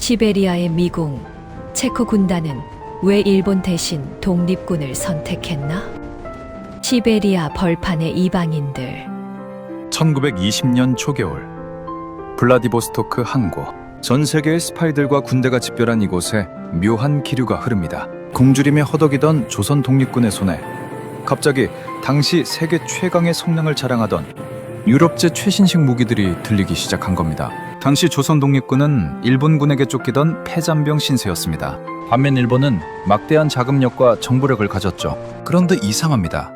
시베리아의 미궁, 체코 군단은 왜 일본 대신 독립군을 선택했나? 시베리아 벌판의 이방인들. 1920년 초겨울, 블라디보스토크 항구. 전 세계의 스파이들과 군대가 집결한 이곳에 묘한 기류가 흐릅니다. 굶주림에 허덕이던 조선 독립군의 손에 갑자기 당시 세계 최강의 성능을 자랑하던 유럽제 최신식 무기들이 들리기 시작한 겁니다. 당시 조선 독립군은 일본군에게 쫓기던 패잔병 신세였습니다. 반면 일본은 막대한 자금력과 정보력을 가졌죠. 그런데 이상합니다.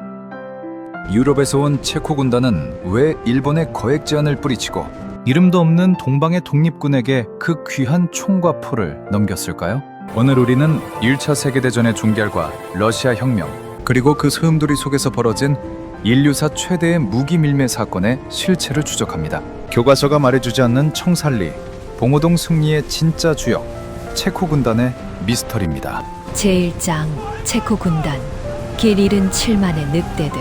유럽에서 온 체코 군단은 왜 일본에 거액 제한을 뿌리치고 이름도 없는 동방의 독립군에게 그 귀한 총과 포를 넘겼을까요? 오늘 우리는 1차 세계대전의 종결과 러시아 혁명, 그리고 그 소용돌이 속에서 벌어진 인류사 최대의 무기 밀매 사건의 실체를 추적합니다. 교과서가 말해주지 않는 청살리, 봉오동 승리의 진짜 주역, 체코 군단의 미스터리입니다. 제1장 체코 군단, 길 잃은 7만의 늑대들.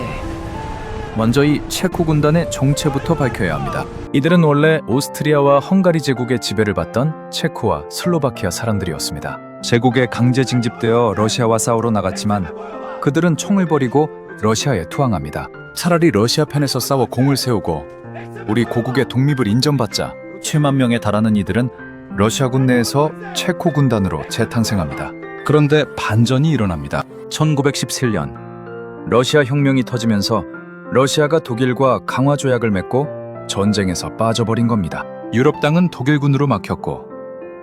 먼저 이 체코 군단의 정체부터 밝혀야 합니다. 이들은 원래 오스트리아와 헝가리 제국의 지배를 받던 체코와 슬로바키아 사람들이었습니다. 제국에 강제 징집되어 러시아와 싸우러 나갔지만 그들은 총을 버리고 러시아에 투항합니다. 차라리 러시아 편에서 싸워 공을 세우고 우리 고국의 독립을 인정받자. 7만 명에 달하는 이들은 러시아군 내에서 체코 군단으로 재탄생합니다. 그런데 반전이 일어납니다. 1917년 러시아 혁명이 터지면서 러시아가 독일과 강화 조약을 맺고 전쟁에서 빠져버린 겁니다. 유럽 땅은 독일군으로 막혔고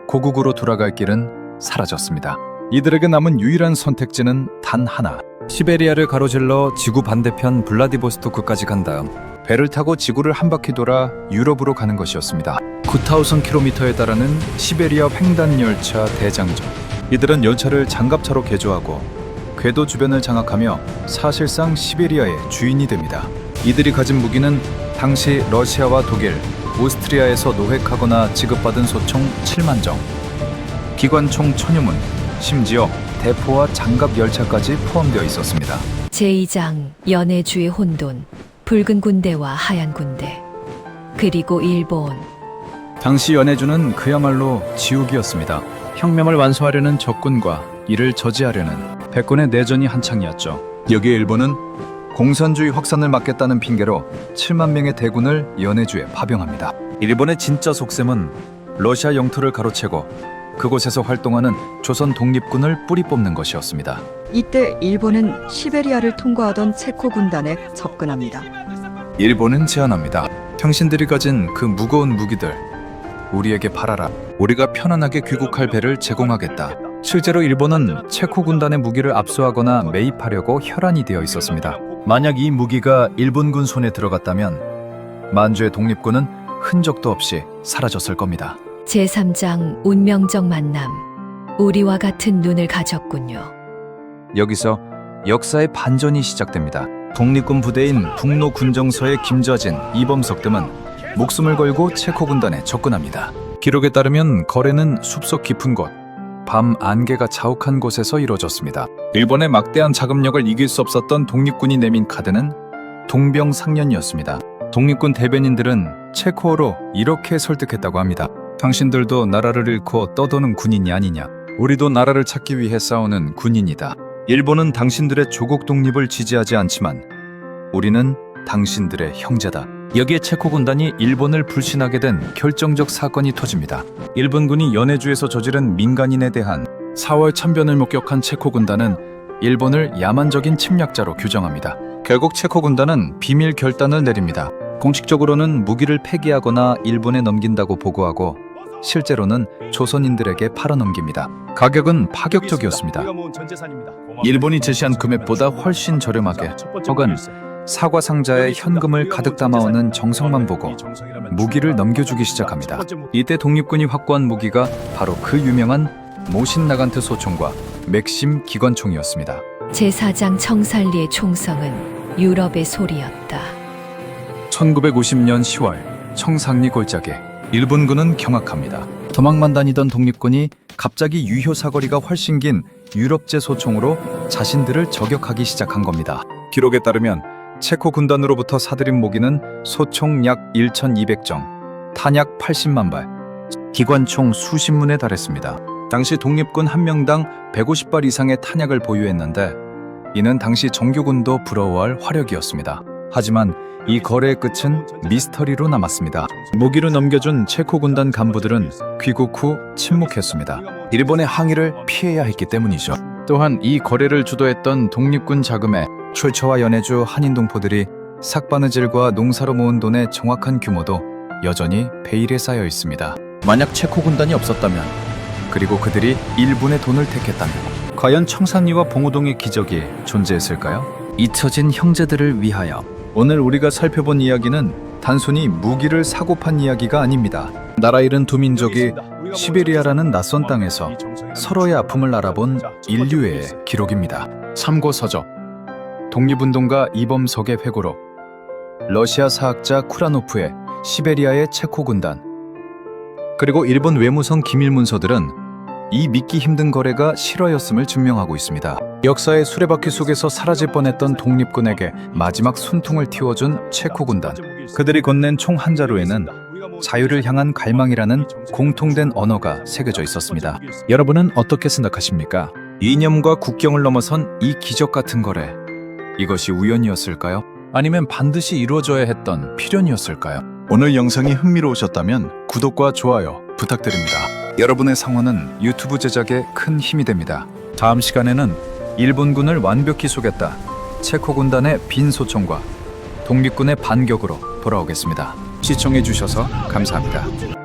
고국으로 돌아갈 길은 사라졌습니다. 이들에게 남은 유일한 선택지는 단 하나. 시베리아를 가로질러 지구 반대편 블라디보스토크까지 간 다음 배를 타고 지구를 한 바퀴 돌아 유럽으로 가는 것이었습니다. 9,000km에 달하는 시베리아 횡단 열차 대장정. 이들은 열차를 장갑차로 개조하고 궤도 주변을 장악하며 사실상 시베리아의 주인이 됩니다. 이들이 가진 무기는 당시 러시아와 독일, 오스트리아에서 노획하거나 지급받은 소총 7만 정, 기관총 1000여 문, 심지어 대포와 장갑 열차까지 포함되어 있었습니다. 제2장 연해주의 혼돈, 붉은 군대와 하얀 군대. 그리고 일본. 당시 연해주는 그야말로 지옥이었습니다. 혁명을 완수하려는 적군과 이를 저지하려는 백군의 내전이 한창이었죠. 여기에 일본은 공산주의 확산을 막겠다는 핑계로 7만 명의 대군을 연해주에 파병합니다. 일본의 진짜 속셈은 러시아 영토를 가로채고 그곳에서 활동하는 조선 독립군을 뿌리 뽑는 것이었습니다. 이때 일본은 시베리아를 통과하던 체코 군단에 접근합니다. 일본은 제안합니다. 당신들이 가진 그 무거운 무기들 우리에게 팔아라. 우리가 편안하게 귀국할 배를 제공하겠다. 실제로 일본은 체코 군단의 무기를 압수하거나 매입하려고 혈안이 되어 있었습니다. 만약 이 무기가 일본군 손에 들어갔다면 만주의 독립군은 흔적도 없이 사라졌을 겁니다. 제3장 운명적 만남. 우리와 같은 눈을 가졌군요. 여기서 역사의 반전이 시작됩니다. 독립군 부대인 북로 군정서의 김좌진, 이범석 등은 목숨을 걸고 체코 군단에 접근합니다. 기록에 따르면 거래는 숲속 깊은 곳, 밤 안개가 자욱한 곳에서 이루어졌습니다. 일본의 막대한 자금력을 이길 수 없었던 독립군이 내민 카드는 동병상련이었습니다. 독립군 대변인들은 체코어로 이렇게 설득했다고 합니다. 당신들도 나라를 잃고 떠도는 군인이 아니냐. 우리도 나라를 찾기 위해 싸우는 군인이다. 일본은 당신들의 조국 독립을 지지하지 않지만 우리는 당신들의 형제다. 여기에 체코 군단이 일본을 불신하게 된 결정적 사건이 터집니다. 일본군이 연해주에서 저지른 민간인에 대한 4월 참변을 목격한 체코 군단은 일본을 야만적인 침략자로 규정합니다. 결국 체코 군단은 비밀 결단을 내립니다. 공식적으로는 무기를 폐기하거나 일본에 넘긴다고 보고하고 실제로는 조선인들에게 팔아넘깁니다. 가격은 파격적이었습니다. 일본이 제시한 금액보다 훨씬 저렴하게, 혹은 사과 상자에 현금을 가득 담아오는 정성만 보고 무기를 넘겨주기 시작합니다. 이때 독립군이 확보한 무기가 바로 그 유명한 모신 나간트 소총과 맥심 기관총이었습니다. 제4장 청살리의 총성은 유럽의 소리였다. 1950년 10월 청상리 골짜기, 일본군은 경악합니다. 도망만 다니던 독립군이 갑자기 유효 사거리가 훨씬 긴 유럽제 소총으로 자신들을 저격하기 시작한 겁니다. 기록에 따르면 체코 군단으로부터 사들인 무기는 소총 약 1,200정, 탄약 80만 발, 기관총 수십 문에 달했습니다. 당시 독립군 한 명당 150발 이상의 탄약을 보유했는데 이는 당시 정규군도 부러워할 화력이었습니다. 하지만 이 거래의 끝은 미스터리로 남았습니다. 무기로 넘겨준 체코 군단 간부들은 귀국 후 침묵했습니다. 일본의 항의를 피해야 했기 때문이죠. 또한 이 거래를 주도했던 독립군 자금에 출처와 연해주 한인동포들이 삭바느질과 농사로 모은 돈의 정확한 규모도 여전히 베일에 쌓여 있습니다. 만약 체코 군단이 없었다면, 그리고 그들이 일본의 돈을 택했다면, 과연 청산리와 봉우동의 기적이 존재했을까요? 잊혀진 형제들을 위하여. 오늘 우리가 살펴본 이야기는 단순히 무기를 사고 판 이야기가 아닙니다. 나라 잃은 두 민족이 시베리아라는 낯선 땅에서 서로의 아픔을 알아본 인류의 기록입니다. 참고서적 독립운동가 이범석의 회고록, 러시아 사학자 쿠라노프의 시베리아의 체코 군단, 그리고 일본 외무성 기밀 문서들은 이 믿기 힘든 거래가 실화였음을 증명하고 있습니다. 역사의 수레바퀴 속에서 사라질 뻔했던 독립군에게 마지막 순통을 틔워준 체코 군단. 그들이 건넨 총 한 자루에는 자유를 향한 갈망이라는 공통된 언어가 새겨져 있었습니다. 여러분은 어떻게 생각하십니까? 이념과 국경을 넘어선 이 기적 같은 거래. 이것이 우연이었을까요? 아니면 반드시 이루어져야 했던 필연이었을까요? 오늘 영상이 흥미로우셨다면 구독과 좋아요 부탁드립니다. 여러분의 상호는 유튜브 제작에 큰 힘이 됩니다. 다음 시간에는 일본군을 완벽히 속였다 체코 군단의 빈 소총과 독립군의 반격으로 돌아오겠습니다. 시청해주셔서 감사합니다.